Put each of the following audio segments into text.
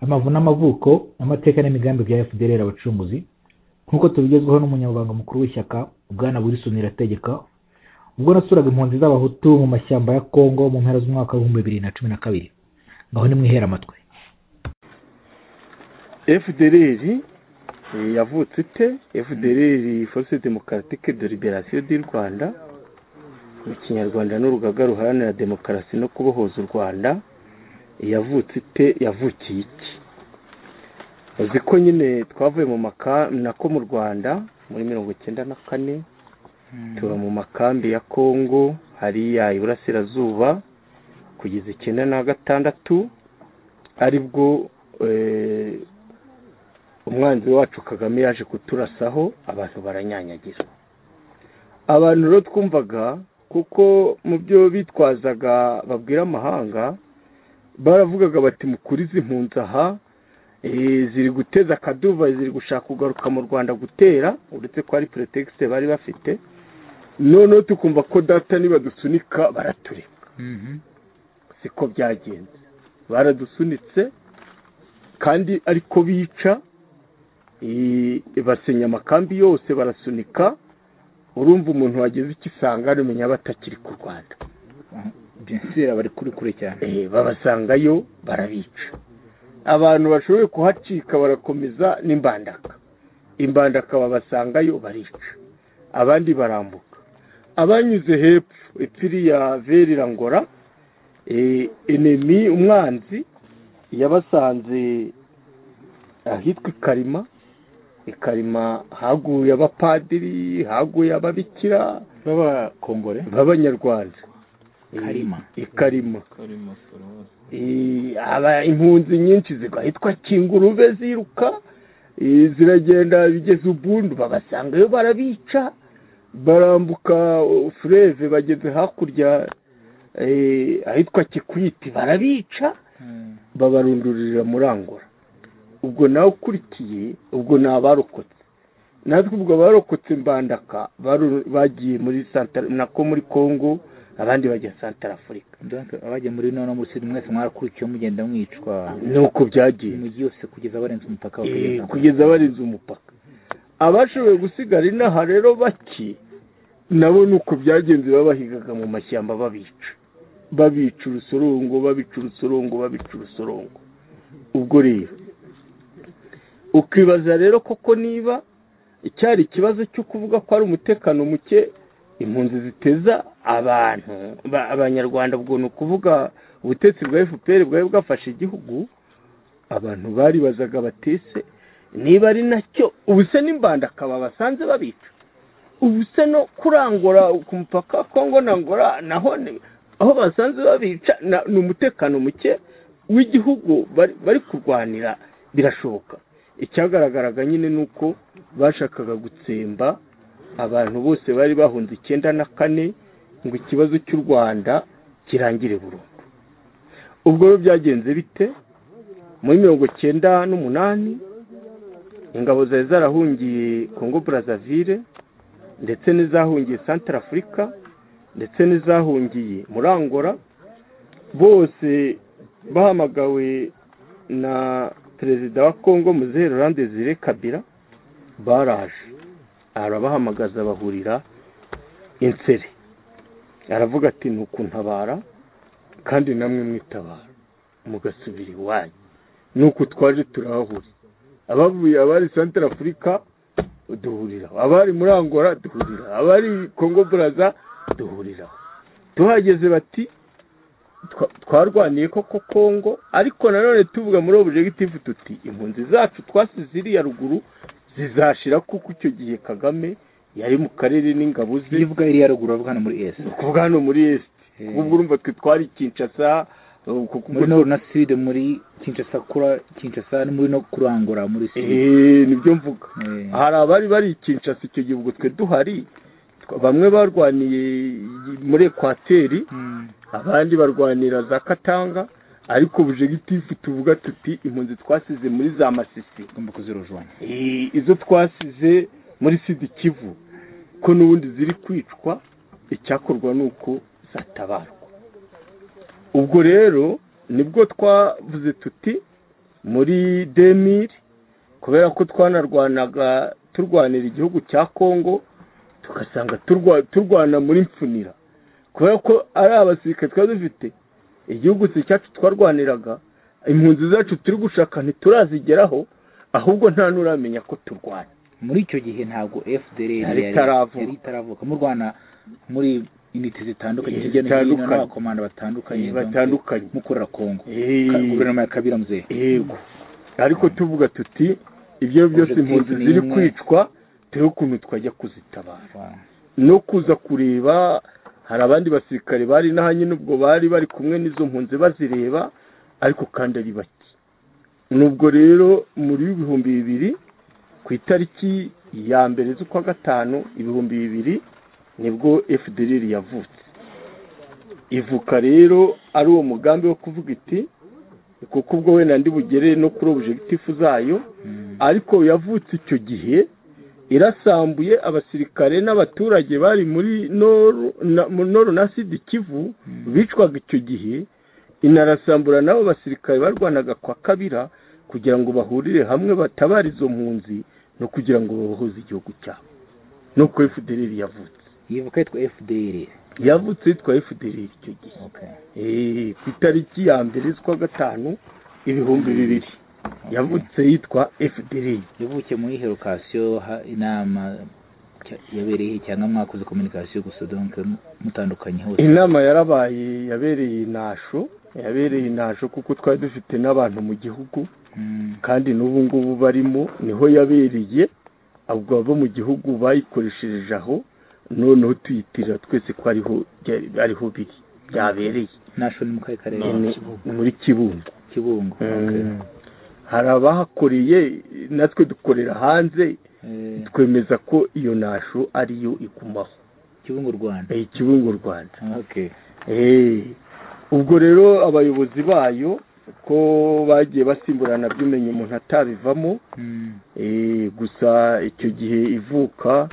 amavu n'amavuko, amateka n'imigambi bya FDLR abacunguzi, nk'uko tubigezwaho n'umunyamabanga mukuru w'ishyaka Bwana Wilson Irategeka ubwo nasuraga impunzi z'abahutu mu mashyamba ya Kongo mu mpera z'umwaka wa 2012. Ngaho ni mwihera amatwi. FDLR yavutse ite? FDLR Force Démocratique de Libération du Rwanda, mu kinyarwanda n'urugaga ruharanira demokarasi no kubohoza u Rwanda. Yavutse ite? Yavukiye iki? Uzi ko nyine twavuye mu nako mu Rwanda muri 1994 tuba mu makambi ya Kongo hariya iburasirazuba kugeza 1996, aribwo umwanzi wacu Kagame yaje kuturasaho, abantu baranyanyagira. Abantu rero twumvaga, kuko mu byo bitwazaga babwira amahanga, baravugaga bati mukurize impunzi aha ziri guteza akaduva, ziri gushaka kugaruka mu Rwanda gutera, uretse ko ari pretext bari bafite. None tukumva ko data niba dusunika baratureka. Siko byagenze, baradusunitse kandi ariko bica, basenya amakambi yose barasunika. Urumva umuntu wageze ikisanga arumenya batakiri ku Rwanda, Byensira bari kuri cyane. Babasangayo barabica. Abantu bashoboye kuhacika barakomeza n'imbandaka. Imbandaka babasangayo barica, abandi barambuka. Abanyuze hepfo ipfiri ya Verirangora, enemy umwanzi yabasanze ahitwa Ikarima haguye abapadiri, haguye ababikira b'abakongore b'abanyarwanda. Ikarima impunzi nyinshi zigahitwa Kingurube ziruka, ziragenda bigeze Ubundu babasangayo barabica, barambuka Fleuve bageze hakurya ahitwa Kikwiti barabica, babarundurira Murangora. Ubwo nawe ukurikiye, ubwo nabarokotse. Natwe ubwo barokotse Mbandaka bagiye muri nako muri Kongo, abandi bajya Centrafrique. Abaje muri none muri Sud mwese mwarakurikiye mugenda mwicwa. Nuko byagiye mu yose kugeza barenze umupaka kugeza barenze umupaka. Abashoboye gusigara inaha rero baki nabo nuko byagenze, babahigaga mu mashyamba babica urusorongo. Ubwo rero ukibaza rero koko niba icyari ikibazo cyo kuvuga ko ari umutekano muke impunzi ziteza abantu abanyarwanda, ubwo no kuvuga ubutetsi bwa FPR bwawe bwafashe igihugu. Abantu bari bazaga batese niba ari nacyo ubuse n'imbandaka babasanze babica, ubuse no kurangora ku mupaka Kongo na Angola naho aho basanze babica ni umutekano muke w'igihugu bari kurwanira. Birashoboka. Icyagaragaraga nyine nuko bashakaga gutsemba abantu bose bari bahunze 94 ngo ikibazo cy'u Rwanda kirangire burundu. Ubwo byagenze bite? Muri 1998 ingabo zari zarahungiye Congo Brazzaville, ndetse n'izahungiye Centrafrique, ndetse n'izahungiye Murangora, bose bahamagawe na perezida wa Kongo Muzehe Laurent Désiré Kabila. Baraje arabahamagaza bahurira Insere, aravuga ati nukuntabara kandi namwe mwitabara mugasubira iwanyu. Nuko twaje turahahura, abavuye abari Centrafrique duhurira, abari muri Angola duhurira, abari Congo Brazza duhurira. Tuhageze bati twarwaniye koko Kongo, ariko nanone tuvuga muri objective tuti impunzi zacu twasize iriya ruguru zizashira, kuko icyo gihe Kagame yari mu karere n'ingabo ze. Yivuga iriya ruguru avuga hano muri Est, kuvuga hano muri Est. Ubwo urumva twe twari Kinshasa, muri Nord na Sud, muri Kinshasa ni muri no kurangora muri Sud. Nibyo mvuga. Hari abari bari Kinshasa icyo gihe, ubwo twe duhari. Bamwe barwaniye muri Equateur, abandi barwanira za Katanga, ariko objective tuvuga tuti impunzi twasize muri za Masisi ngomba kuzirojwanya. Izo twasize muri Sud Kivu ko n'ubundi ziri kwicwa, icyakorwa nuko zatabarwa. Ubwo rero nibwo twavuze tuti muri 2000 kubera ko twanarwanaga turwanira igihugu cya Kongo tugasanga turwana muri Mfunira kubera ko ari abasirikare twari dufite igihugu cyacu twarwaniraga impunzi zacu turi gushaka ntiturazigeraho ahubwo nta nuramenya ko turwana. Muri icyo gihe ntabwo FDLR yari itaravuka mu Rwanda muri unité zitandukanye hirya no hino n'abakomanda batandukanye mukorera Kongo guverinoma ya Kabila muzee. Yego ariko tuvuga tuti ibyo byose impunzi ziri kwicwa turi ukuntu twajya kuzitabara no kuza kureba. Hari abandi basirikare bari nahanye nubwo bari kumwe n'izo mpunzi bazireba ariko kandi ari bake. Nubwo rero muri 2000 ku itariki ya mbere z'ukwa gatanu 2000 nibwo FDLR yavutse. Ivuka rero ari uwo mugambi wo kuvuga iti kuko ubwo wenda ndi bugere no kuri objectif zayo ariko yavutse icyo gihe irasambuye abasirikare n'abaturage bari muri Nord na Sud Kivu bicwaga icyo gihe inarasambura nabo basirikare barwanaga kwa Kabila kugira ngo bahurire hamwe batabara izo mpunzi no kugira ngo bahoze igihugu cyabo. Nuko FDLR yavutse. Yivuka yitwa FDLR. Yavutse yitwa FDLR icyo gihe. Ku itariki ya mbere z'ukwa gatanu 2000 yavutse yitwa FDLR. Yavukiye muri Herokasiyo inama yabereye cyangwa mwakoze communication gusa donc mutandukanye hose. Inama yarabaye yabereye inasho kuko twari dufite n'abantu mu gihugu kandi n'ubu ngubu barimo niho yabereye ahubwo abo mu gihugu bayikoresheje aho noneho tuyitirira twese ko ariho biri byabereye. Nasho ni mu karere muri Kibungo. Hari abahakoreye natwe dukorera hanze twemeza ko iyo nasho ariyo igumaho. Kibungo Rwanda. Kibungo Rwanda. Ubwo rero abayobozi bayo ko bagiye basimburana byumenye umuntu atabivamo. Gusa icyo gihe ivuka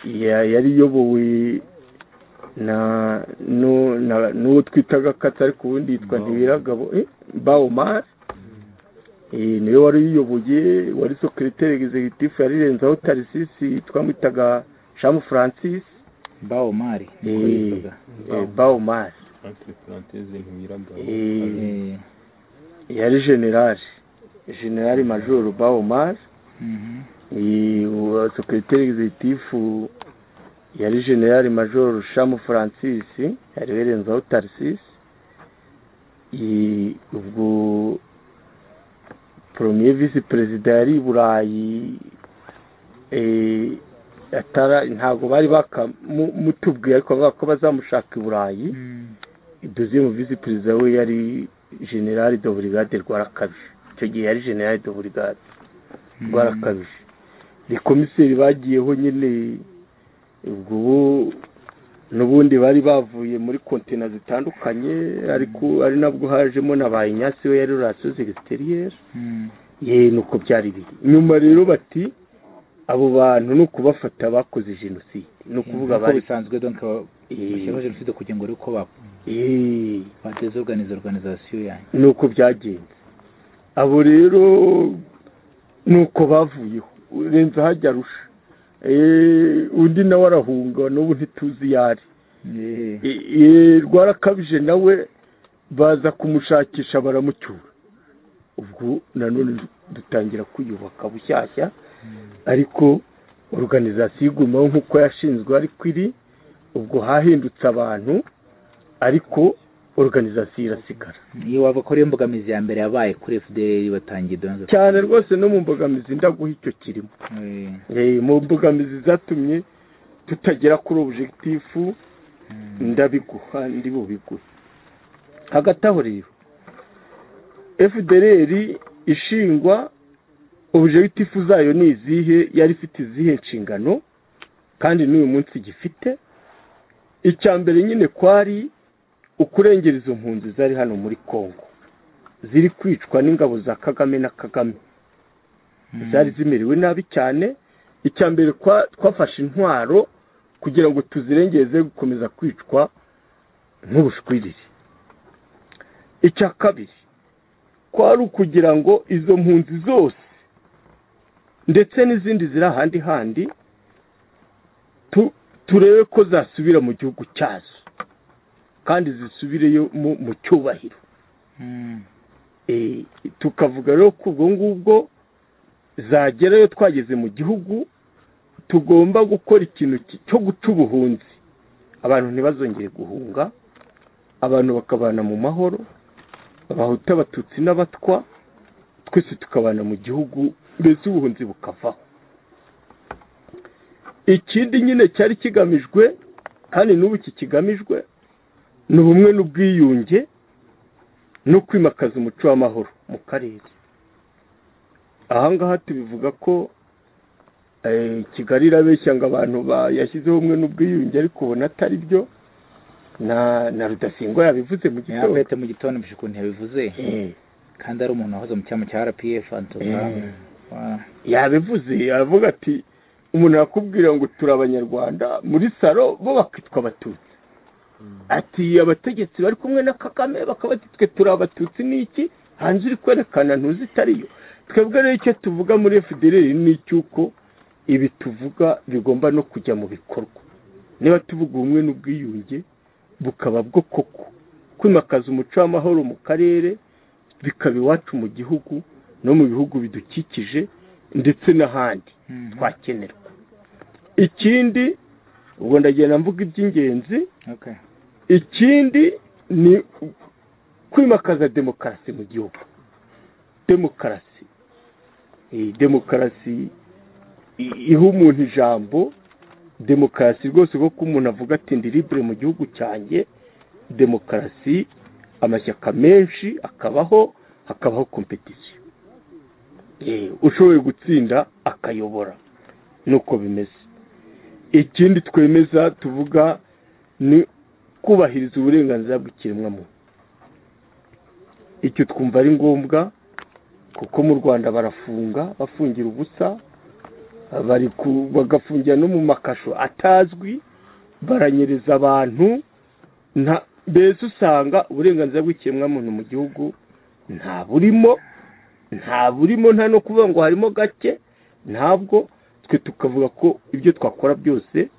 yari iyobowe n'uwo twitaga Katsi ariko ubundi yitwa Ntibiragabo Baomar. Niwe wari uyoboye wari secrétaire exécutif yarirenzaho Tarisisi twamwitaga Shamu Francis Baomar. Baomar yari general major Baomar. Secrétaire exécutif yari general major Shamu Francis yarirenzaho Tarisisi. Ubwo premier vice president yari Burayi ntago bari bakamutubwiye ariko bavuga ko bazamushaka i Burayi. Deuxième vice president we yari general de brigade Rwarakabije. Icyo gihe yari general de brigade Rwarakabije. Ni komiseri bagiyeho nyine ubwo n'ubundi bari bavuye muri container zitandukanye ariko ari nabwo hajemo nabaye Inyasi we yari relations extérieures. Nuko byari biri nyuma rero bati abo bantu no kubafata bakoze genocide no kuvuga bari bisanzwe donc genocide kugira ngo ariko bateze organisation yanyu nuko byagenze. Abo rero nuko bavuyeho urenza hajya rusha undi nawe arahunga n'ubu ntituzi yari. Rwarakabije nawe baza kumushakisha baramucyura. Ubwo nanone dutangira kwiyubaka bushyashya ariko organisation igumaho nk'uko yashinzwe ariko iri. Ubwo hahindutse abantu ariko organisation irasigara. Iyo wabakora imbogamizi ya mbere yabaye kuri FDLR batangiye cyane rwose no mu mbogamizi ndaguha icyo kirimo. Mu mbogamizi zatumye tutagera kuri objectif ndabiguha ndi bubiguhe. Hagati aho rero FDLR ishingwa objectif zayo ni izihe yari ifite izihe nshingano kandi n'uyu munsi gifite. Icya mbere nyine kwari ukurengera izo mpunzi zari hano muri Kongo ziri kwicwa n'ingabo za Kagame na Kagame zari zimerewe nabi cyane. Icya mbere twafashe intwaro kugira ngo tuzirengeze gukomeza kwicwa nk'ubushwiriri. Icya kabiri kwari ukugira ngo izo mpunzi zose ndetse n'izindi ziri ahandi handi turebe ko zasubira mu gihugu cyazo kandi zisubireyo mu cyubahiro. Tukavuga rero ko ubwo ngubwo zagerayo twageze mu gihugu tugomba gukora ikintu cyo guca ubuhunzi, abantu ntibazongere guhunga, abantu bakabana mu mahoro, abahutu, abatutsi n'abatwa, twese tukabana mu gihugu, mbese ubuhunzi bukavaho. Ikindi nyine cyari kigamijwe kandi n'ubu kikigamijwe ni ubumwe n'ubwiyunge no kwimakaza umuco w'amahoro mu karere. Aha ngaha tubivuga ko Kigali irabeshya ngo abantu yashyizeho ubumwe n'ubwiyunge, ariko ubona atari byo. na Rudasingwa yabivuze mu gitondo. Yapete mu gitondo mbishe ukuntu yabivuze. Kandi ari umuntu wahoze mu cyama cya RPF Antoine. Yabivuze aravuga ati umuntu yakubwira ngo turi abanyarwanda muri saro bo bakitwa abatutsi. Ati abategetsi bari kumwe na Kagame bakabati twe turi abatutsi niki hanze uri kwerekana ntuzi itariyo. Twebwe rero icyo tuvuga muri FDLR ni cyuko ibi tuvuga bigomba no kujya mu bikorwa. Niba tuvuga ubumwe n'ubwiyunge bukaba bwo koko kwimakaza umuco w'amahoro mu karere, bikaba iwacu mu gihugu no mu bihugu bidukikije ndetse n'ahandi twakenerwa. Ikindi ubwo ndagenda mvuga iby'ingenzi. Ikindi ni kwimakaza demokarasi mu gihugu. Demokarasi iha umuntu ijambo, demokarasi rwose ko umuntu avuga ati ndi libre mu gihugu cyanjye. Demokarasi amashyaka menshi hakabaho competition, ushoboye gutsinda akayobora, nuko bimeze. Ikindi twemeza tuvuga ni kubahiriza uburenganzira bw'ikiremwamuntu. Icyo twumva ari ngombwa kuko mu Rwanda bafungira ubusa, bagafungira no mu makasho atazwi, baranyereza abantu. Mbese usanga uburenganzira bw'ikiremwamuntu mu gihugu nta burimo, nta no kuvuga ngo harimo gake. Ntabwo twe tukavuga ko ibyo twakora byose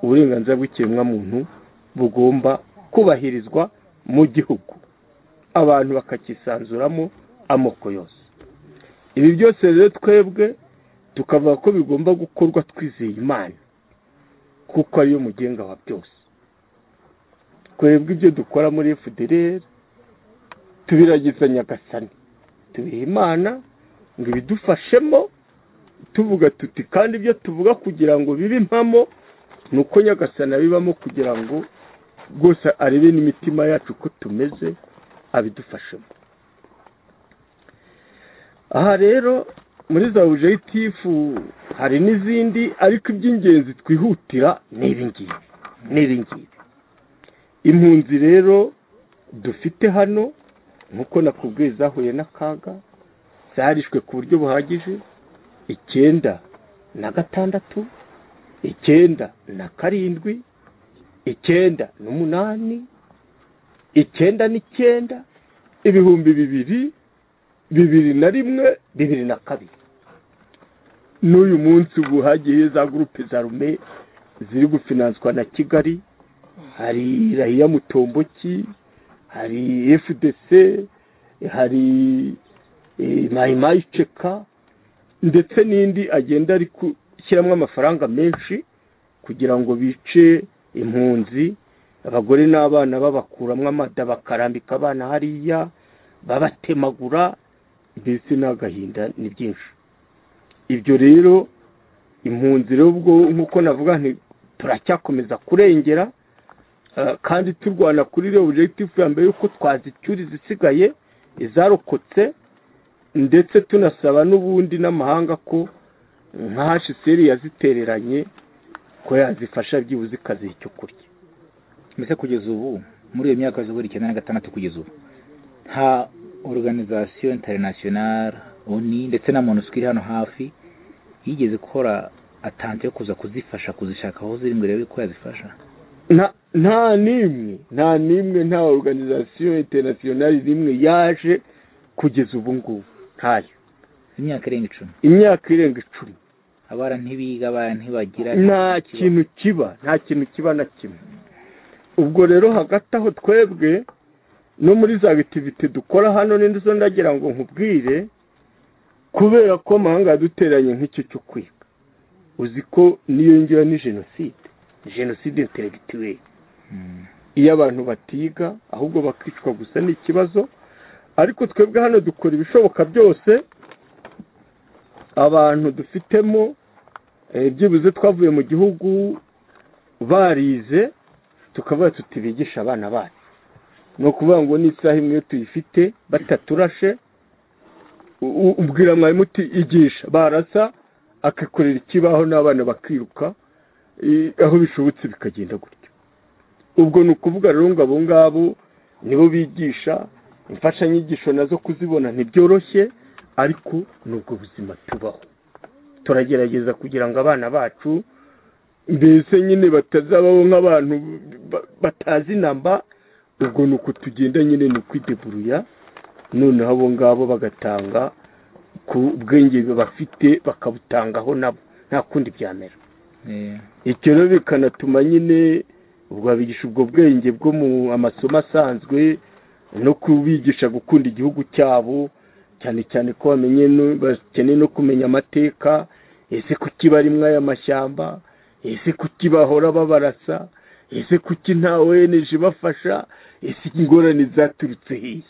uburenganzira bw'ikiremwamuntu bugomba kubahirizwa mu gihugu, abantu bakakisanzuramo amoko yose. Ibi byose rero twebwe tukavuga ko bigomba gukorwa twizeye Imana kuko ariyo mugenga wa byose. Twebwe ibyo dukora muri FDLR tubiragiza Nyagasani, tubiha Imana ngo ibidufashemo, tuvuga tuti kandi ibyo tuvuga kugira ngo bibe impamo nuko Nyagasani abibamo kugira ngo rwose arebe n'imitima yacu ko tumeze, abidufashemo. Aha rero muri za objectif hari n'izindi, ariko iby'ingenzi twihutira n'ibi ngibi. Impunzi rero dufite hano nkuko nakubwiye zahuye n'akaga, zarishwe ku buryo buhagije 9 na 6, 9 na 7, 9 na 8, 9 n'ikenda, 2000, 2001, 2002. N'uyu munsi ubu hagiye za groupe za Rume ziri gufinanswa na Kigali, hari Rahiya Mutomboki, hari FDC, hari Mayimayi Cheka, ndetse n'indi agenda ari gushyiramo amafaranga menshi kugira ngo bice impunzi, abagore n'abana babakuramo amada bakarambika abana hariya babatemagura. Mbese n'agahinda ni byinshi. Ibyo rero impunzi rero ubwo nkuko navuga nti turacyakomeza kurengera kandi turwana kuri rero objectif ya mbere yuko twazicyuri zisigaye izarokotse, ndetse tunasaba n'ubundi n'amahanga ko nka HCR yazitereranye ko yazifasha byibuze ikaziha icyo kurya. Mbese kugeza ubu muri iyo myaka z'uburi 96 kugeza ubu nta organisation internationale ONU ndetse na MONUSCO iri hano hafi yigeze gukora atante yo kuza kuzifasha, kuzishaka aho ziri ngo rebe ko yazifasha? Nta nimwe, nta organisation internationale rimwe yaje kugeza ubu ngubu ntayo. imyaka irenga 10. Imyaka irenga 10. Abana ntibiga, abana ntibagira, nta kintu kiba na kimwe. Ubwo rero hagati aho twebwe no muri za activity dukora hano n'inzo ndagira ngo nkubwire, kubera ko amahanga yaduteranye nk'icyo cyo kwiga, uzi ko niyo ngira ni jenoside intellectuelle. Iyo abantu batiga ahubwo bakicwa gusa n'ikibazo. Ariko twebwe hano dukora ibishoboka byose, abantu dufitemo byibuze twavuye mu gihugu barize, tukavuga tuti bigisha abana bacu. No kuvuga ngo n'isaha imwe tuyifite bataturashe, ubwira mwarimu uti igisha, barasa akakorera ikibaho n'abana bakiruka, aho bishobotse bikagenda gutyo. Ubwo ni ukuvuga rero ngo abo ngabo nibo bigisha. Imfashanyigisho nazo kuzibona ntibyoroshye, ariko nubwo buzima tubaho turagerageza kugira ngo abana bacu mbese nyine batazabaho nk'abantu batazi namba. Ubwo ni uko tugenda nyine ni kwideburuya, noneho abo ngabo bagatanga ku bwenge bafite bakabutangaho nabo, nta kundi byamera. Icyo rero bikanatuma nyine ubwo babigisha ubwo bwenge bwo mu amasomo asanzwe, no kubigisha gukunda igihugu cyabo, cyane cyane ko bakeneye no kumenya amateka. Ese kuki barimwe aya mashyamba? Ese kuki bahora babarasa? Ese kuki nta ONG bafasha? Ese ingorane zaturutse hehe?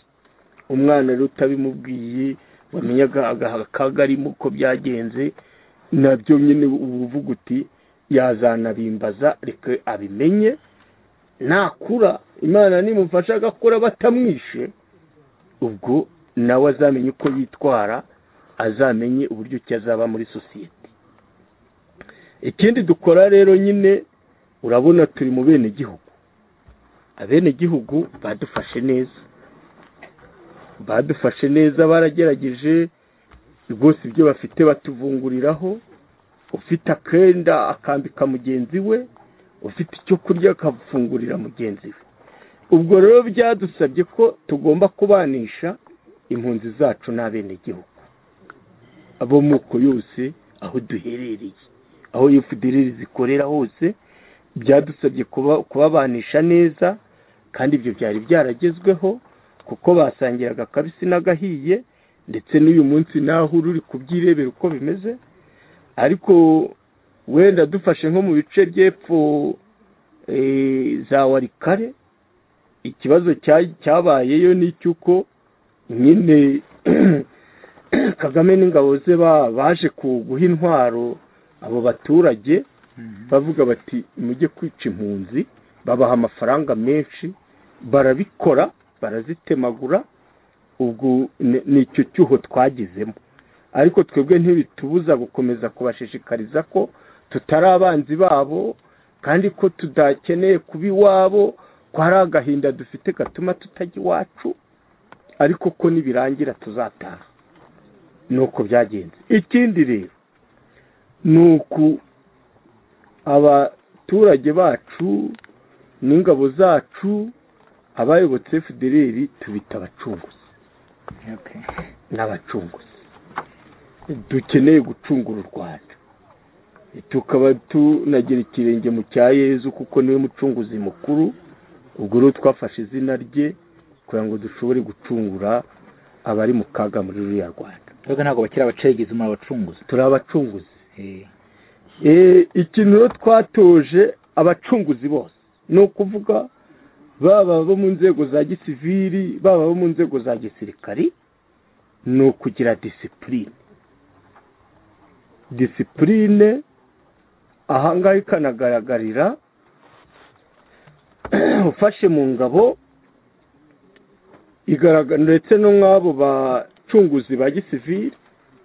Umwana rero utabimubwiye wamenyaga akagarimo uko byagenze, nabyo nyine uvuga uti yazanabimbaza, reka abimenye. Nakura Imana nimufasha agakura batamwishe, ubwo nawe azamenye uko yitwara, azamenye uburyo cyazaba muri sosiyete. Ikindi dukora rero nyine, urabona turi mu bene gihugu. Abene gihugu badufashe neza, baragerageje rwose ibyo bafite batuvunguriraho. Ufite akenda akambika mugenzi we, ufite icyo kurya akafungurira mugenzi we. Ubwo rero byadusabye ko tugomba kubanisha impunzi zacu n'abene gihugu, abo muko yose aho duherereye, aho FDLR zikorera hose. Byadusabye kubabanisha neza, kandi ibyo byari byaragezweho kuko basangiraga kabisi n'agahiye, ndetse n'uyu munsi naho uri kubyirebera uko bimeze. Ariko wenda dufashe nko mu bice by'epfo za Warikare, ikibazo cyabayeyo ni cyuko nyine Kagame n'ingabo ze baje guha intwaro abo baturage, bavuga bati mujye kwica impunzi. Babaha amafaranga menshi, barabikora, barazitemagura. Ubwo nicyo cyuho twagizemo. Ariko twebwe ntibitubuza gukomeza kubashishikariza ko tutari abanzi babo, kandi ko tudakeneye kuba iwabo, ko hari agahinda dufite gatuma tutajya iwacu, ariko ko nibirangira tuzataha. Nuko byagenze. Ikindi rero nuko abaturage bacu n'ingabo zacu, abayobotse FDLR tubita abacunguzi. N'abacunguzi dukeneye gucungura u Rwanda, tukaba tunagira ikirenge mu cya Yezu kuko niwe mucunguzi mukuru. Ubwo rero twafashe izina rye kugira ngo dushobore gucungura abari mu kaga muri ruriya Rwanda. Twebwe ntabwo bakira abacengezi, muri abacunguzi. Turi abacunguzi. Ikintu rero twatoje abacunguzi bose, ni ukuvuga baba bo mu nzego za gisivili, baba bo mu nzego za gisirikari, ni ukugira disipurine ahangaha ikanagaragarira. Ufashe mu ngabo igaragara, ndetse no mwabo bacunguzi ba gisivili,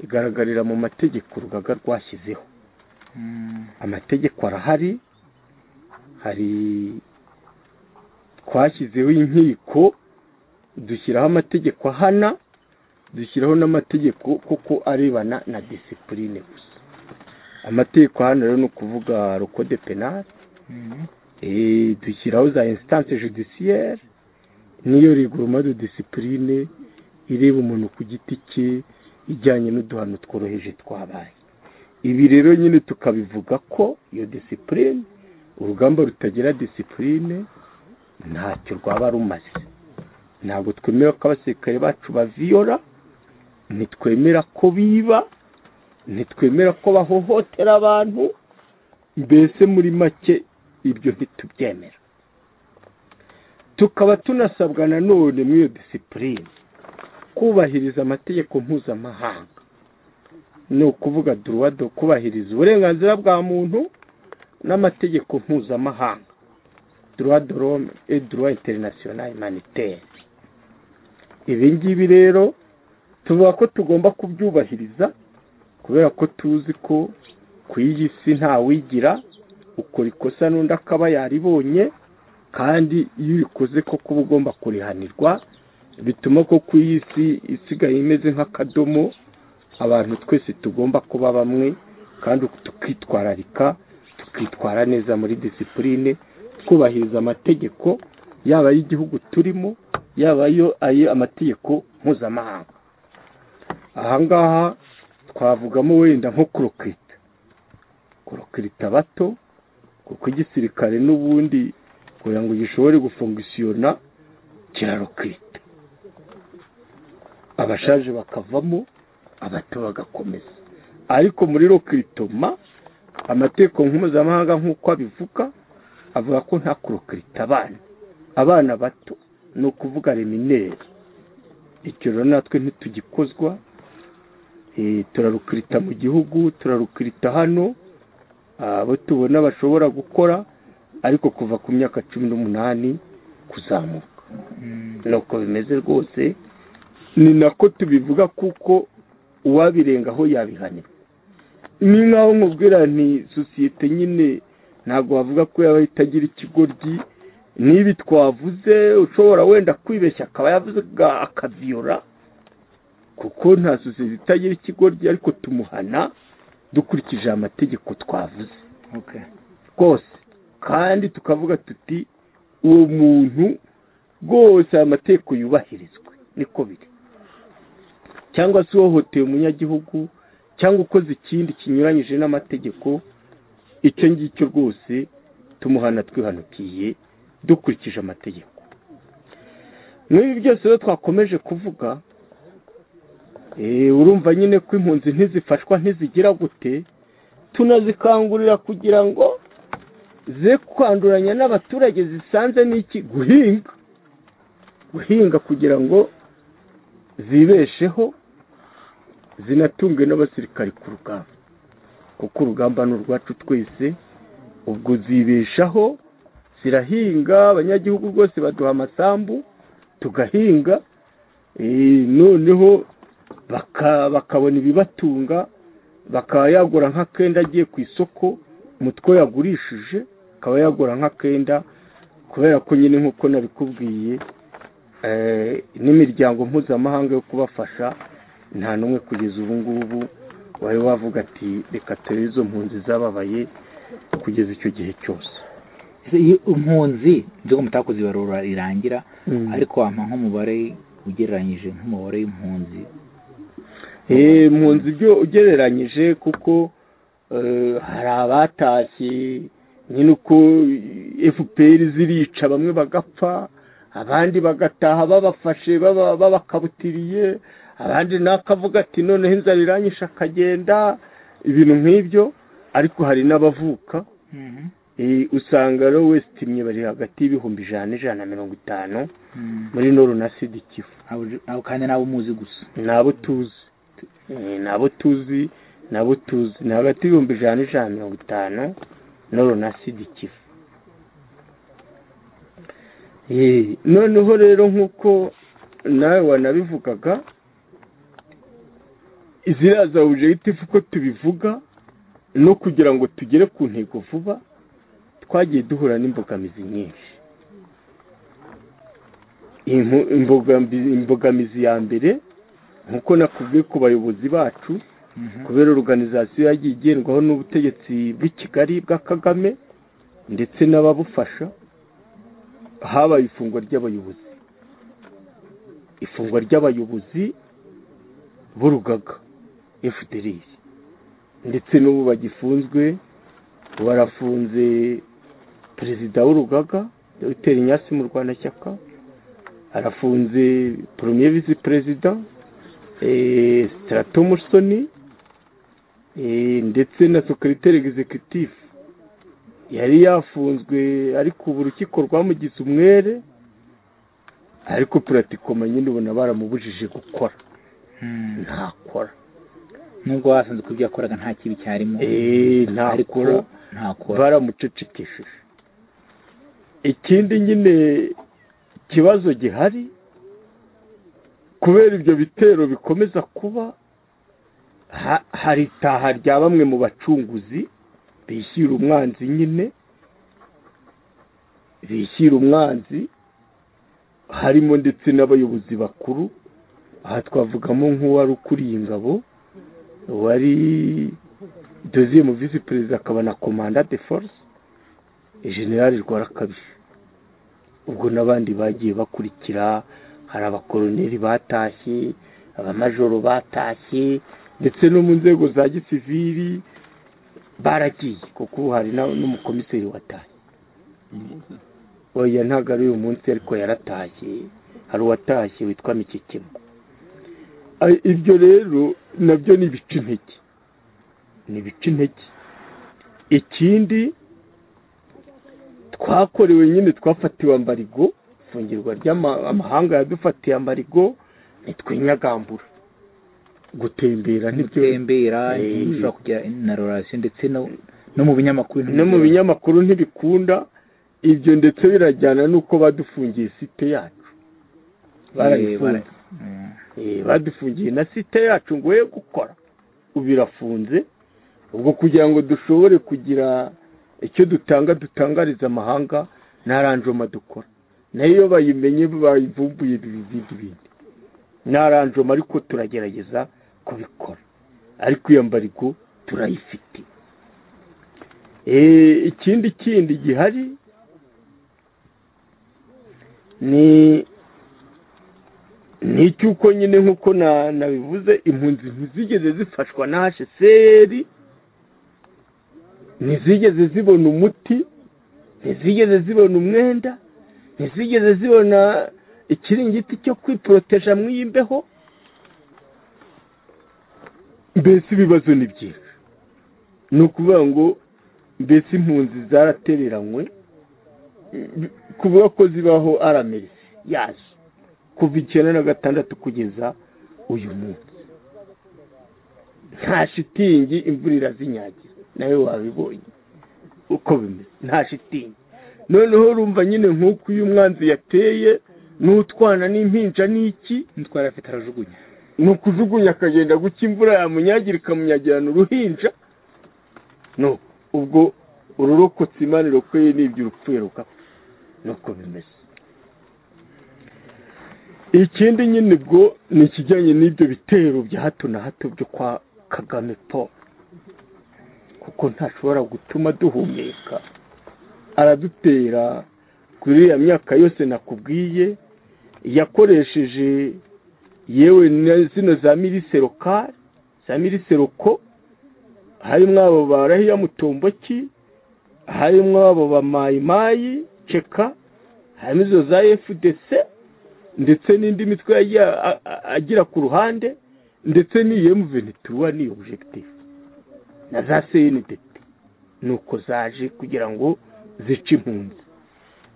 igaragarira mu mategeko urugaga rwashyizeho. Amategeko arahari, twashyizeho inkiko, dushyiraho amategeko ahana, dushyiraho n'amategeko kuko arebana na disipurine gusa. Amategeko hano rero ni ukuvuga le code pénal, dushyiraho za instance judiciaire, niyo règlement de discipline ireba umuntu ku giti cye ijyanye n'uduhano tworoheje twabaye. Ibi rero nyine tukabivuga ko iyo disipurine, urugamba rutagira disipurine ntacyo rwaba rumaze. Ntabwo twemera ko abasirikare bacu baviyora, ntitwemera ko biba, ntitwemera ko bahohotera abantu, mbese muri make ibyo ntitubyemera. Tukaba tunasabwa nanone muri iyo disipurine kubahiriza amategeko mpuzamahanga, ni ukuvuga droit de kubahiriza uburenganzira bwa muntu n'amategeko mpuzamahanga, droit de l'homme et droit international humanitaire. Ibi ngibi rero tuvuga ko tugomba kubyubahiriza kubera ko tuzi ko ku iyi si nta wigira ukora ikosa n'undi akaba yaribonye, kandi iyo urikoze ko kuba ugomba kurihanirwa, bituma ko ku iyi si isigaye imeze nk'akadomo, abantu twese tugomba kuba bamwe kandi tukitwararika, tukitwara neza muri disipurine, twubahiriza amategeko yaba y'igihugu turimo, yaba ayo amategeko mpuzamahanga. Aha ngaha twavugamo wenda nko kurokirita bato, kuko igisirikare n'ubundi kugira ngo gishobore gufungisiyona kirarokirita, abashaje bakavamo, abato bagakomeza. Ariko muri rokiritoma amategeko mpuzamahanga nk'uko abivuga, avuga ko nta kurokirita abana bato, ni ukuvuga remineri. Icyo rero natwe ntitugikozwa, turarukirita mu gihugu, turarukirita hano abo tubona bashobora gukora, ariko kuva ku myaka 18 kuzamuka. Nuko bimeze rwose, ni nako tubivuga kuko uwabirengaho yabihanirwa. Ni nkaho nkubwira nti sosiyete nyine ntabwo bavuga ko yaba itagira ikigoryi. Nibi twavuze ushobora wenda kwibeshya akaba yavuze akaviyora, kuko nta sosiyete itagira ikigoryi, ariko tumuhana dukurikije amategeko twavuze. Rwose kandi tukavuga tuti uwo muntu rwose amategeko yubahirizwe, niko biri. Cyangwa se uhohoteye umunyagihugu cyangwa ukoze ikindi kinyuranyije n'amategeko, icyo ngicyo rwose tumuhana twihanukiye dukurikije amategeko. N'ibi byose rero twakomeje kuvuga, urumva nyine ko impunzi ntizifashwa ntizigira gute, tunazikangurira kugira ngo ze kwanduranya n'abaturage zisanze n'iki guhinga kugira ngo zibesheho, zinatunge n'abasirikari ku rugamba, kuko urugamba ni urwacu twese. Ubwo zibeshaho, zirahinga, abanyagihugu rwose baduha amasambu tugahinga, noneho bakabona ibibatunga, bakaba yagura nk'akenda agiye ku isoko, umutwe yagurishije akaba yagura nk'akenda, kubera ko nyine nk'uko nabikubwiye n'imiryango mpuzamahanga yo kubafasha nta n'umwe kugeza ubu ngubu wari wavuga ati reka turebe izo mpunzi zababaye kugeza icyo gihe cyose. Impunzi nzo mutakoze ibarura rirangira, ariko wampa nk'umubare ugereranyije nk'umubare w'impunzi? Impunzi byo ugereranyije, kuko hari abatashye nyine uko FPR zirica bamwe bagapfa, abandi bagataha babafashe babakabutiriye, abandi nakavuga ati noneho inzara iranyisha akagenda, ibintu nk'ibyo. Ariko hari n'abavuka, usanga rero wese imwe bari hagati y'ibihumbi 100-150 muri Nord na Sud Kivu. Abo kandi nabo muzi gusa? Nabo tuzi, ni hagati y'ibihumbi 100-150 Nord na Sud Kivu. Noneho rero nk'uko nawe wanabivugaga, iziraza objectif ko tubivuga no kugira ngo tugere ku ntego vuba, twagiye duhura n'imbogamizi nyinshi. Imbogamizi ya mbere nkuko nakubwiye ku bayobozi bacu, kubera organization yagiye igendwaho n'ubutegetsi bw'i Kigali bwa Kagame ndetse n'ababufasha, habaye ifungwa ry'abayobozi. ifungwa ry'abayobozi b'urugaga FDLR, ndetse n'ubu bagifunzwe. Barafunze perezida w'urugaga Dr Ignace Murwanashyaka, arafunze premier vice perezida Strato Musoni, ndetse na secrétaire executif yari yafunzwe, ariko ubu urukiko rwamugize umwere, ariko pratikoma nyine ubona baramubujije gukora. Ntakora nubwo wasanze ko ibyo yakoraga nta kibi cyarimo, ntakora, baramucecekesheje. Ikindi nyine kibazo gihari, kubera ibyo bitero bikomeza kuba, hari itaha rya bamwe mu bacunguzi bishyira umwanzi, nyine bishyira umwanzi, harimo ndetse n'abayobozi bakuru. Aha twavugamo nk'uwari ukuriye ingabo, wari deuxième vice perezida akaba na commandant de force General Rwarakabije. Ubwo n'abandi bagiye bakurikira, hari abakoloneli batashye, abamajoro batashye, ndetse no mu nzego za gisivili baragiye, kuko hari n'umukomiseri watashye. Oya, ntabwo ari uyu munsi, ariko yaratashye. Hari uwatashye witwa Mikekemo. Ibyo rero nabyo ni ibica intege, ni ibica intege. Ikindi twakorewe nyine, twafatiwe ambarigo, ifungirwa ry'amahanga yadufatiye ambarigo, ntitwinyagambura gutembera, ushobora kujya na relation, ndetse no mu binyamakuru ntibikunda ibyo, ndetse birajyana n'uko badufungiye site yacu. Badufungiye na site yacu ngo ye gukora, ubu irafunze. Ubwo kugira ngo dushobore kugira icyo dutangariza amahanga, naranjoma dukora, nayo iyo bayimenye bayivumbuye ibindi naranjoma, ariko turagerageza kubikora, ariko iyo mbarigo turayifite. Ikindi gihari ni icyuko nyine nk'uko nabivuze, impunzi ntizigeze zifashwa na HCR, ntizigeze zibona umuti, ntizigeze zibona umwenda, ntizigeze zibona ikiringiti cyo kwiporoteja mu y'imbeho. Mbese ibibazo ni byinshi. Ni ukuvuga ngo mbese impunzi zaratereranywe, kuvuga ko zibaho aramerisi yazo kuva 1996 kugeza uyu munsi. Nta shitingi, imvura irazinyagira, nawe wabibonye uko bimeze, nta shitingi. Noneho urumva nyine nk'uko uyu mwanzi yateye, n'utwana n'impinja n'iki, n'utwara afite arajugunya, ni ukujugunya akagenda guca, imvura yamunyagira ikamunyagirana uruhinja. No, ubwo ururokotse Imana irokoye, n'ibyo urupfuye rugapfa. Nuko bimeze. Ikindi nyine bwo ni ikijyanye n'ibyo bitero bya hato na hato byo kwa Kagame Paul, kuko ntashobora gutuma duhumeka. Aradutera kuri ya myaka yose nakubwiye, yakoresheje yewe zino za miliserokari, za miliseroko, harimo abo barahiya Mutomboki, harimo abo bamayimayi Cheka, harimo izo za FDC, ndetse n'indi mitwe agira ku ruhande, ndetse n'iyo M23 ni objectif, na za CNDP. Nuko zaje kugira ngo zice impunzi.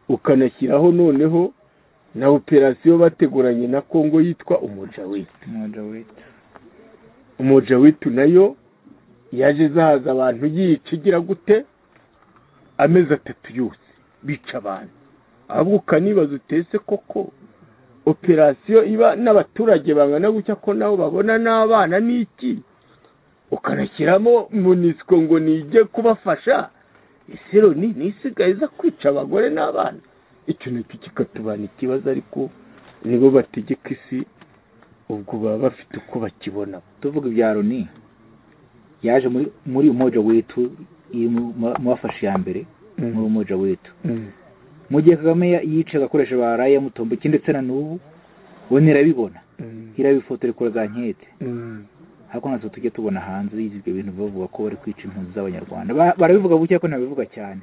Ukanashyiraho noneho na operasiyo bateguranye na Kongo yitwa Umoja Wetu nayo yaje zahaza abantu yica, igira gute amezi 3 yose bica abantu. Ahubwo ukanibaza utese koko operasiyo iba n'abaturage bangana gutya, ko nabo babona n'abana n'iki, ukanashyiramo MONUSCO ngo nije kubafasha, isero nisigaye za kwica abagore n'abana. Icyo ni kikatubana ikibazo, ariko nibo bategeka isi, ubwo baba bafite uko bakibona. Tuvuga ibya Loni yaje muri Umoja Wetu, mwafashe ya mbere muri Umoja Wetu. Mu gihe Kagame yicaga akoresha ba Raya Mutomboki, ndetse na n'ubu we ntirabibona irabifotora ikora za nkete ariko natwe tujye tubona hanze y'ibyo bintu bavuga ko bari kwica impunzi z'abanyarwanda barabivuga buke ko ntabivuga cyane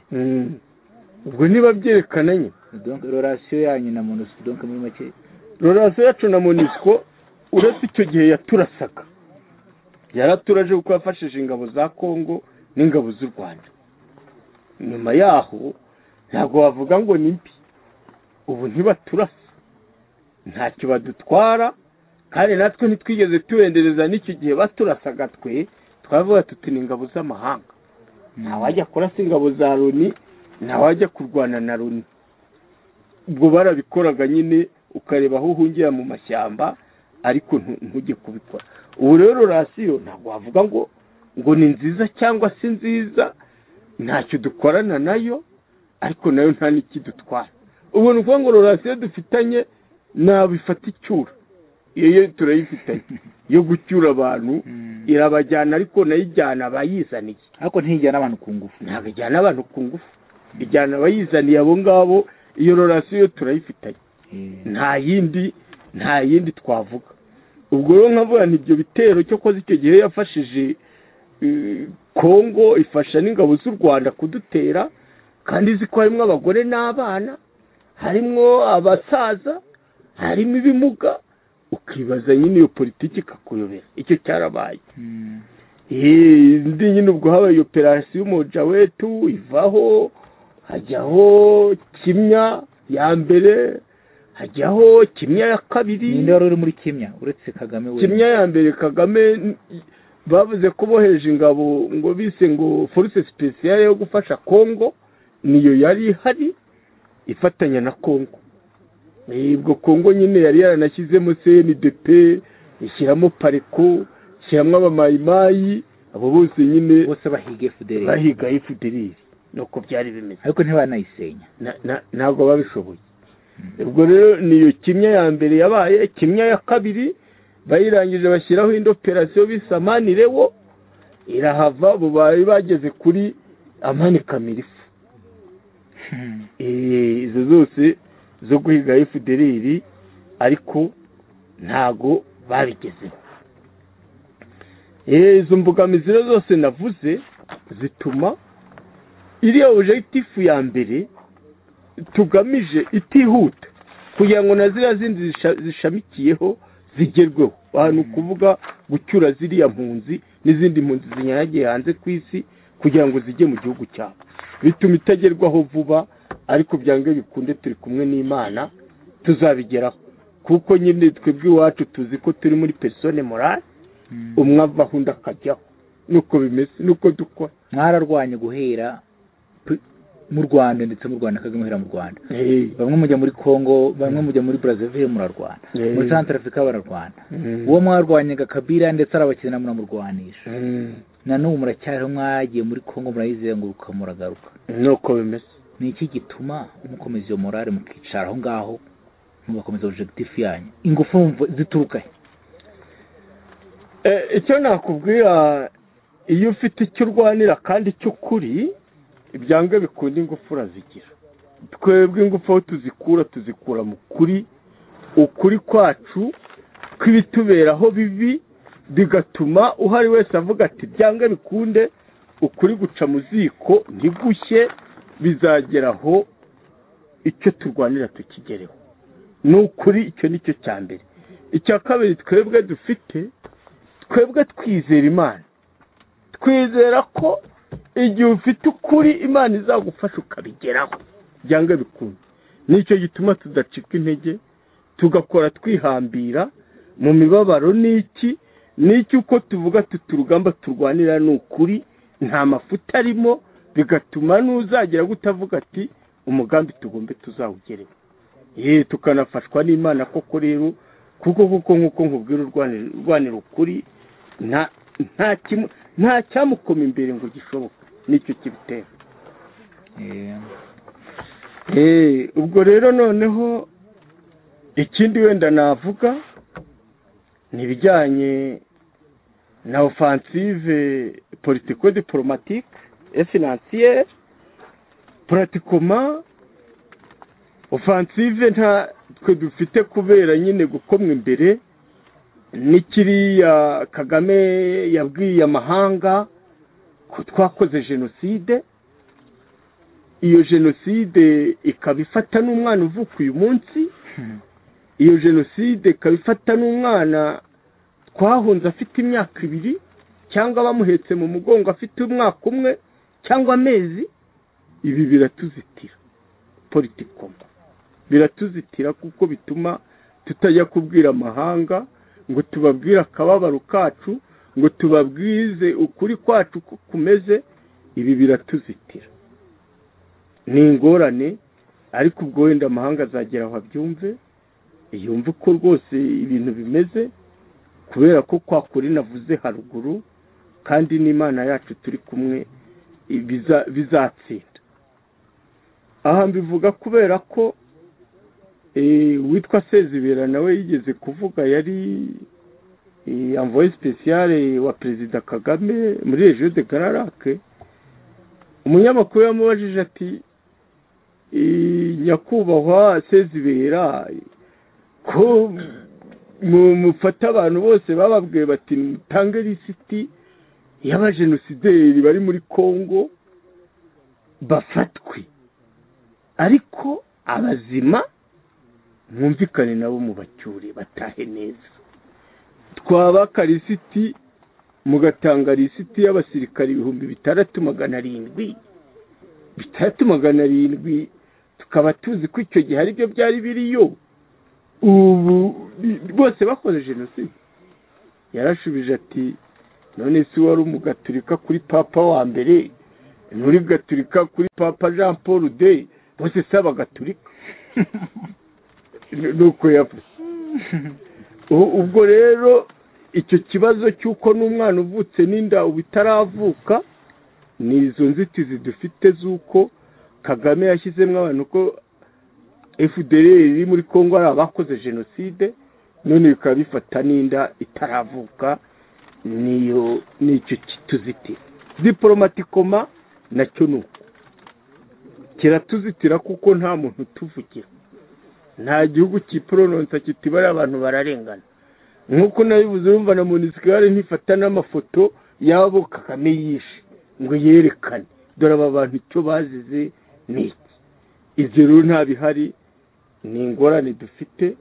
ubwo niba byerekana nyine donc relation yanyu na MONUSCO donc muri make relation yacu na MONUSCO uretse icyo gihe yaturasaga yaraturaje kuko yafashije ingabo za Kongo n'ingabo z'u Rwanda nyuma yaho ntabwo wavuga ngo ni mbi ubu ntibaturasa ntacyo badutwara kandi natwe ntitwigeze tubendereza n'icyo gihe baturasaga twavuga tuti ni ingabo z'amahanga ntawajya kurasa ingabo za Loni ntawajya kurwana na Loni ubwo barabikoraga nyine ukareba aho uhungira mu mashyamba ariko ntujye kubikora ubu rero rasiyo ntabwo wavuga ngo ni nziza cyangwa si nziza ntacyo dukorana nayo ariko nayo nta n'ikidutwara ubu ni ukuvuga ngo rasiyo dufitanye nabifata icyura iyo turayifitanye yo gucyura abantu irabajyana ariko nayo ijyana abayizaniye ariko ntijyana abantu ku ngufu ntabwo ijyana abantu ku ngufu ijyana abayizaniye abo ngabo iyo rasiyo turayifitanye nta yindi twavuga ubwo rero nkavuga ibyo bitero cyo koze icyo gihe yafashije Kongo ifasha n'ingabo z'u Rwanda kudutera kandi izi ko harimo abagore n'abana harimo abasaza harimo ibimuga ukibaza nyine iyo politiki ikakuyobera icyo cyarabaye indi nyine ubwo habaye operasiyo Umoja Wetu ivaho hajyaho Kimya ya mbere hajyaho Kimya ya kabiri ninde wari uri muri Kimya uretse Kagame we Kimya ya mbere Kagame bavuze ko boheje ingabo ngo bise ngo force spéciale yo gufasha Kongo niyo yari ihari ifatanya na Kongo ubwo Kongo nyine yari yaranashyizemo CNDP ishyiramo Pareko ishyiramo abamayimayi abo bose nyine bose bahiga FDLR nuko byari bimeze ariko ntibanayisenya ntabwo babishoboye ubwo rero niyo Kimya ya mbere yabaye Kimya ya kabiri bayirangije bashyiraho indi operasiyo bisamaanirewo irahava bo bari bageze kuri Amani Kamilifu izo zose zo guhiga FDLR ariko ntago babigezeho izo mbogamizi zose navuze zituma iriya objectif ya mbere tugamije itihuta kugira ngo na ziriya zindi zishamikiyeho zigerweho abantu kuvuga gucyura ziriya mpunzi n'izindi mpunzi zinyaragiye hanze ku isi kugira ngo zijye mu gihugu cyabo bituma itagerwaho vuba ariko byange bikunde turi kumwe n'Imana tuzabigeraho kuko nyine twebwe iwacu tuzi ko turi muri persone morale umwe avaho undi akajyaho nuko bimeze nuko dukora mwararwanye guhera mu Rwanda ndetse mu Rwanda Kagame muhera mu Rwanda bamwe mujya muri Kongo bamwe mujya muri Brazzaville murarwana muri Centrafrica bararwana uwo mwarwanyaga Kabila ndetse arabakina murarwanisha na n'ubu muracyariho mwagiye muri Kongo murayizenguruka muragaruka nuko bimeze ni iki gituma mukomeza iyo morale mukicara aho ngaho mugakomeza objectif yanyu ingufu zituruka icyo nakubwira iyo ufite icyo urwanira kandi icyo kuri ibyange bikunda ingufu urazigira twebwe ingufu aho tuzikura mu kuri ukuri kwacu kw'ibituberaho bibi bigatuma uhari wese avuga ati byange bikunde ukuri guca mu ziko ntigushye bizageraho icyo turwanira tukigereho ni ukuri icyo nicyo cya mbere icya kabiri twebwe dufite twebwe twizera Imana twizera ko igihe ufite ukuri Imana izagufasha ukabigeraho byange bikunde nicyo gituma tudacika intege tugakora twihambira mu mibabaro n'iki uko tuvuga tuti urugamba turwanira ni ukuri nta mafuta arimo bigatuma n'uzagira gutavuga ati umugambi tugombe tuzawugereho tukanafashwa n'Imana koko rero kuko nk'uko nkubwira urwanira ukuri nta cyamukoma imbere ngo gishoboke nicyo kibitera ubwo rero noneho ikindi wenda navuga ni ibijyanye na offensive politico diplomatique et financière pratiquement offensive twe dufite kubera nyine gukomwa imbere n'ikiriya Kagame yabwiye amahanga ko twakoze jenoside. Iyo jenoside ikaba ifata n'umwana uvuka uyu munsi, iyo jenoside ikaba ifata n'umwana twahunze afite imyaka 2 cyangwa bamuhetse mu mugongo afite umwaka umwe cyangwa amezi. Ibi biratuzitira politikoma, biratuzitira kuko bituma tutajya kubwira amahanga ngo tubabwire akababaro kacu, ngo tubabwize ukuri kwacu kumeze. Ibi biratuzitira, ni ingorane. Ariko ubwo wenda amahanga azagera aho abyumve, yumve ko rwose ibintu bimeze, kubera ko kwa kuri navuze haruguru kandi n'Imana yacu turi kumwe bizatsinda. Aha mbivuga kubera ko witwa Sezibera nawe yigeze kuvuga, yari envoyé spécial wa Perezida Kagame muri Région de Grand Lac. Umunyamakuru yamubajije ati, nyakubahwa Sezibera, ko mufata abantu bose bababwiye bati mutange lisiti y'abajenosideri bari muri Kongo bafatwe, ariko abazima mwumvikane nabo mubacyure batahe neza. Twabaka lisiti, mugatanga lisiti y'abasirikari 6,700 tukaba tuzi ko icyo gihe ari byo byari biriyo, ubu bose bakoze jenoside. Yarashubije ati, none si wari umugaturika kuri papa wa mbere, nturi gaturika kuri papa Jean Paul II, bose saba gaturika. Nuko yavuze. Ubwo rero icyo kibazo cy'uko n'umwana uvutse n'inda ubitaravuka, ni izo nzitizi dufite z'uko Kagame yashyizemo abantu ko FDLR iri muri Kongo ari abakoze jenoside, none bikaba bifata n'inda itaravuka. Nicyo kituzitira. Diplomatikoma nacyo nuko kiratuzitira, kuko nta muntu tuvugira, nta gihugu kipronounce kitibari abantu bararengana. Nkuko nabivuze, urumva na municipal ntifata n'amafoto yabo Kagame yishe ngo yerekane dore aba bantu icyo bazize niki. Izero nta bihari, ni ingorane dufite.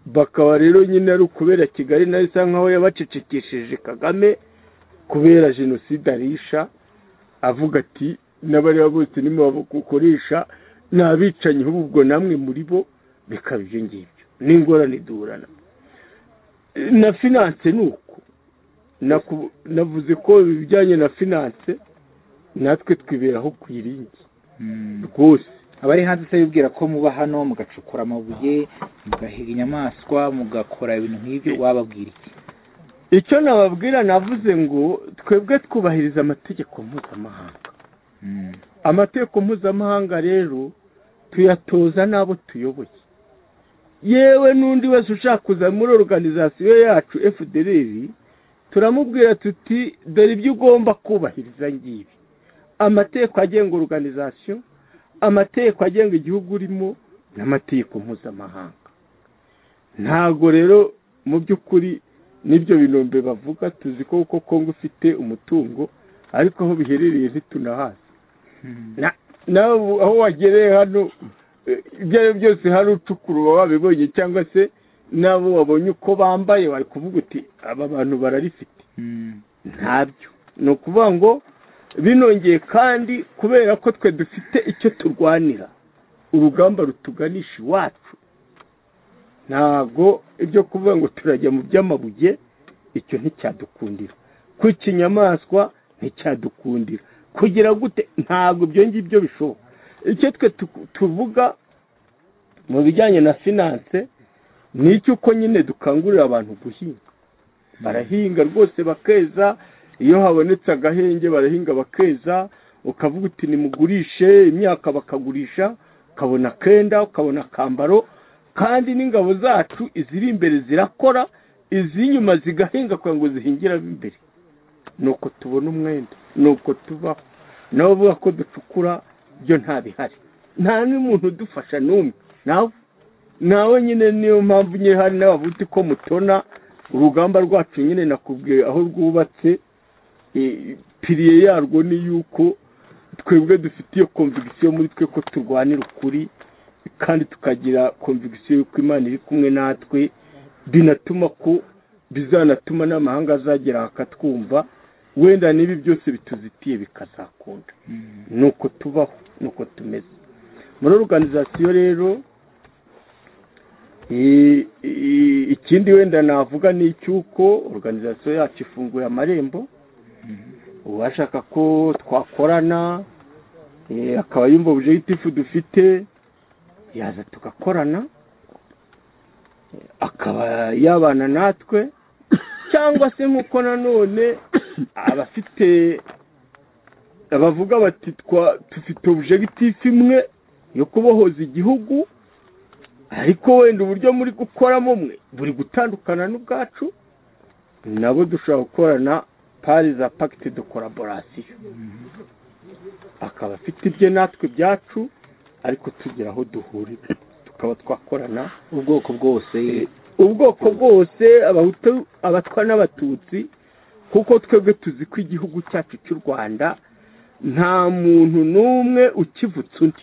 Bakaba rero nyine ari ukubera Kigali nayo isa nkaho yabacecekesheje Kagame kubera jenoside arisha, avuga ati n'abari bose nimwe bakoresha n'abicanyi, ubwo namwe muri bo. Bikaba ibyo ngibyo, ni ingorane duhurana. Na finance nuko navuze ko ibijyanye na finance natwe twiberaho kwiringi rwose. Abari hanze se bibwira ko muba hano mugacukura amabuye, mugahiga inyamaswa, mugakora ibintu nk'ibyo, wababwira iki? Icyo nababwira, navuze ngo twebwe twubahiriza amategeko mpuzamahanga. Amategeko mpuzamahanga rero tuyatoza n'abo tuyoboye. Yewe n'undi wese ushaka kuza muri organization yacu FDLR, turamubwira tuti dore ibyo ugomba kubahiriza ngibi: amategeko agenga organization, amategeko agenga igihugu urimo, n'amategeko mpuzamahanga. Ntago rero mu by'ukuri nibyo binombe bavuga, tuzi ko uko Kongo ufite umutungo, ariko aho biherereye ntitunahazi. Naho wagereye hano ibyo byose hari ucukuru wabibonye, cyangwa se nabo wabonye uko bambaye wari kuvuga uti aba bantu bararifite. Ntabyo. No kuvuga ngo binongeye kandi kubera ko twe dufite icyo turwanira, urugamba rutuganisha iwacu. Ntago ibyo kuvuga ngo turajya mu by'amabuye, icyo nticyadukundira. Ku kinyamaswa nticyadukundira. Kugira gute? Ntago ibyo ngibyo bishoboka. Icyo twe tuvuga mu bijyanye na finance ni icyo uko nyine dukangurira abantu guhinga. Barahinga rwose bakeza, iyo habonetse agahenge barahinga bakeza, ukavuga uti nimugurishe imyaka, bakagurisha, ukabona kenda, ukabona kambaro. Kandi n'ingabo zacu iziri imbere zirakora, izinyuma zigahinga kwa ngo zihingira imbere. Nuko tubona umwenda, nuko tubaho. Nabo bavuga ko ducukura, byo nta bihari. Nta n'umuntu udufasha n'umwe. Nawe nawe nyine niyo mpamvu nyine hari n'abavuti ko mutona urugamba rwacu nyine nakubwiye aho rwubatse piriye yarwo ni yuko twebwe dufite iyo conviction muri twe ko turwanira ukuri kandi tukagira conviction yuko Imana iri kumwe natwe binatuma ko bizanatuma n'amahanga azagera akatwumva wenda nibi byose bituzitiye bikazakunda nuko tubaho nuko tumeze muri organisation rero ikindi wenda navuga ni cyuko organisation yacu ifunguye amarembo uwashaka ko twakorana akaba yumva objectif dufite yaza tugakorana akaba yabana natwe cyangwa se nkuko nanone abafite abavuga bati dufite objectif imwe yo kubohoza igihugu ariko wenda uburyo muri gukoramo mwe buri gutandukana n'ubwacu nabo dushobora gukorana pari za pacte de collaboration akaba afite ibye natwe byacu ariko tugira aho duhurira tukaba twakorana ubwoko bwose abahutu abatwa n'abatutsi kuko twebwe tuzi ko igihugu cyacu cy'u Rwanda nta muntu n'umwe ukivutse undi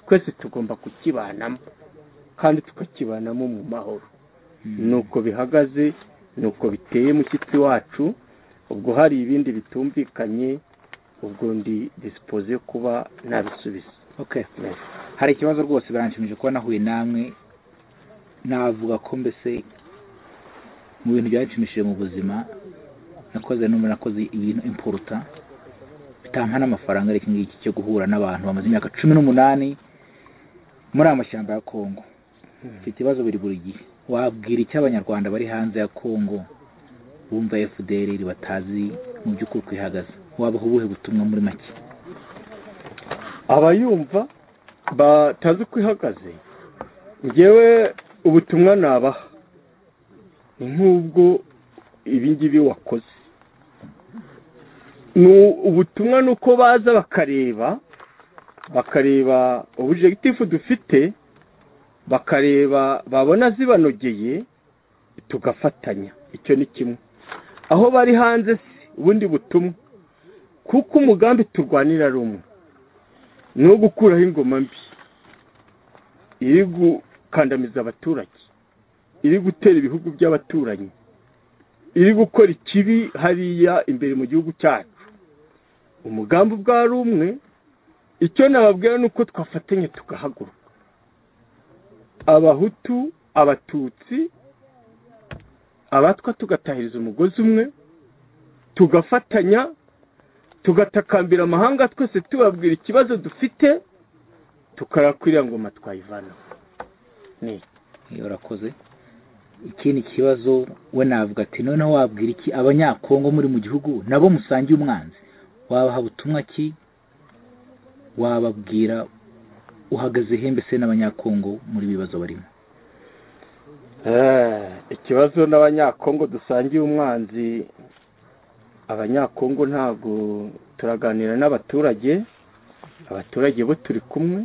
twese tugomba kukibanamo kandi tukakibanamo mu mahoro nuko bihagaze nuko biteye mushyitsi wacu ubwo hari ibindi bitumvikanye ubwo ndi dispose kuba nabisubiza. Okay, hari ikibazo rwose baranshimije kuba nahuye namwe navuga ko mbese mu bintu byacimishije mu buzima nakoze ibintu important bitampa n'amafaranga ariko ngiki cyo guhura n'abantu bamaze imyaka 18 muri amashyamba ya Kongo. Iki kibazo buri gihe wabwira icyo abanyarwanda bari hanze ya Kongo bumva FDLR batazi mu by'ukuri kwihagaza wabaho ubuhe butumwa muri make? Abayumva batazi kwihagaze ngewe ubutumwa nabaha nk'ubwo ibingibi wakoze ubutumwa nuko baza bakareba objectif dufite bakareba babona zibanogeye tugafatanya. Icyo ni kimwe. Aho bari hanze ubundi butumwa kuko umugambi turwanira ari umwe no gukuraho ingoma mbi iri gukandamiza abaturage, iri gutera ibihugu by'abaturanyi, iri gukora ikibi hariya imbere mu gihugu cyacu. Umugambi bwari umwe. Icyo nababwira nuko twafatanye tugahaguruka, abahutu abatutsi abatwa tugatahiriza umugozi umwe tugafatanya tugatakambira amahanga twese tubabwira ikibazo dufite tukarakwira ngoma twayivana. Ni urakoze. Ikindi kibazo we navuga ati noneho wabwira iki abanyakongo muri mu gihugu nabo musangiye umwanzi wabaha butumwa ki wababwira uhagaze hembe se n'abanyakongo muri bibazo barimo? Ikibazo n'abanyakongo dusangiye umwanzi, abanyakongo ntago turaganira n'abaturage, abaturage bo turi kumwe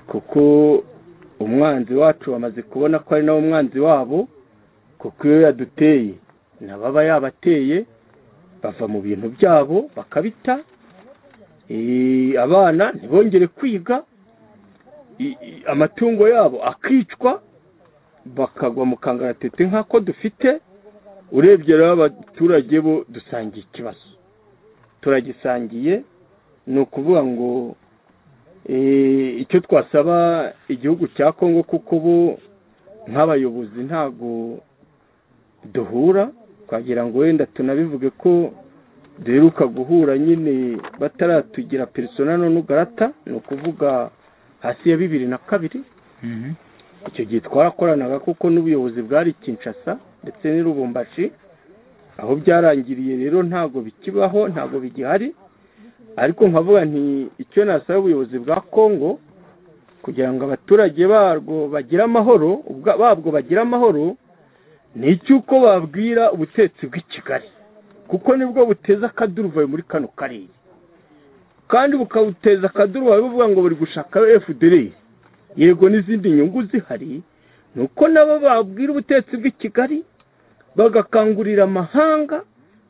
kuko umwanzi wacu bamaze kubona ko ari nawo umwanzi wabo, kuko iyo yaduteye nababa yabateye bava mu bintu byabo bakabita, abana ntibongere kwiga, amatungo yabo akicwa bakagwa mu kangaratete nk'ako dufite. Urebye rero abaturage bo dusangiye ikibazo, turagisangiye. Ni ukuvuga ngo icyo twasaba igihugu cya Kongo kuko bo nk'abayobozi ntago duhura, twagira ngo wenda tunabivuge ko duheruka guhura nyine bataratugira persona no nugarata, ni ukuvuga hasi ya 2002. Icyo gihe twarakoranaga kuko n'ubuyobozi bwari Kinshasa ndetse ni Lubumbashi. Aho byarangiriye rero ntago bikibaho, ntago bigihari. Ariko nkavuga nti icyo nasaba ubuyobozi bwa Kongo kugira ngo abaturage barwo bagira amahoro, babwo bagira amahoro, ni icyuko babwira ubutetsi bw'Ikigali kuko nibwo buteza akaduruvayo muri kano karere, kandi bukabuteza akaduruvayo buvuga ngo buri gushaka FDLR. yego n'izindi nyungu zihari, ni uko nabo babwira ubutegetsi bw'i Kigali bagakangurira amahanga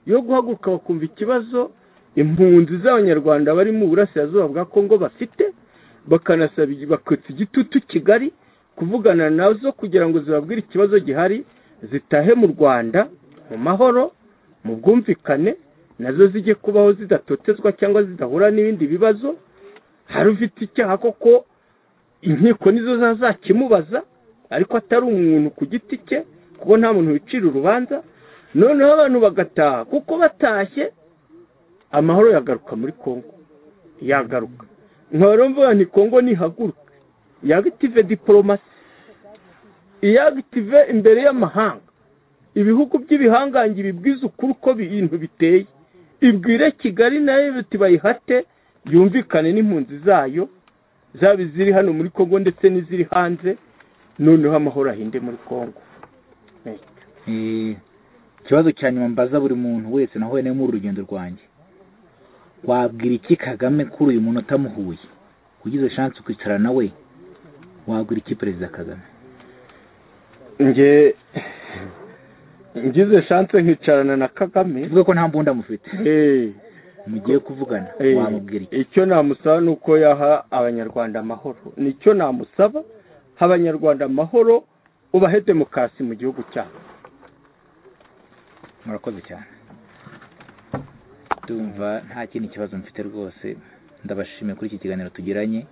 yo guhaguruka bakumva ikibazo impunzi z'abanyarwanda bari mu burasirazuba bwa Kongo bafite, bakanasaba bakotsa igitutu Kigali kuvugana nazo kugira ngo zibabwire ikibazo gihari, zitahe mu Rwanda mu mahoro mu bwumvikane, nazo zijye kubaho zidatotezwa cyangwa zidahura n'ibindi bibazo. Hari ufite icyaha koko inkiko nizo zazakimubaza, ariko atari umuntu ku giti cye, kuko nta muntu wicira urubanza. Noneho abantu bagataha, kuko batashye amahoro yagaruka muri Kongo, yagaruka. Nkaba mvuga nti Kongo nihaguruka yagitive diplomasi, yagitive imbere y'amahanga, ibihugu by'ibihangange bibwiza ukuri uko ibintu biteye, ibwire Kigali nayo biti bayihate yumvikane n'impunzi zayo zaba ziri hano muri Kongo ndetse n'iziri hanze, noneho amahoro ahinde muri Kongo. Ikibazo cya nyuma mbaza buri muntu wese nahuye nawe mu rugendo rwanjye, wabwira iki Kagame kuri uyu muntu utamuhuye, ugize chance kwicara nawe, wabwira iki Perezida Kagame? Ngize chance nkicarana na Kagame, uvuga ko nta mbunda mufite, mugiye kuvugana, wamubwira iki? Icyo namusaba nuko yaha abanyarwanda amahoro, nicyo namusaba, abanyarwanda amahoro, ubahe demokarasi mu gihugu cyabo. Murakoze cyane, ndumva nta kindi kibazo mfite rwose. Ndabashimiye kuri iki kiganiro tugiranye,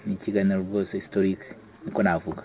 ni ikiganiro rwose historique niko navuga.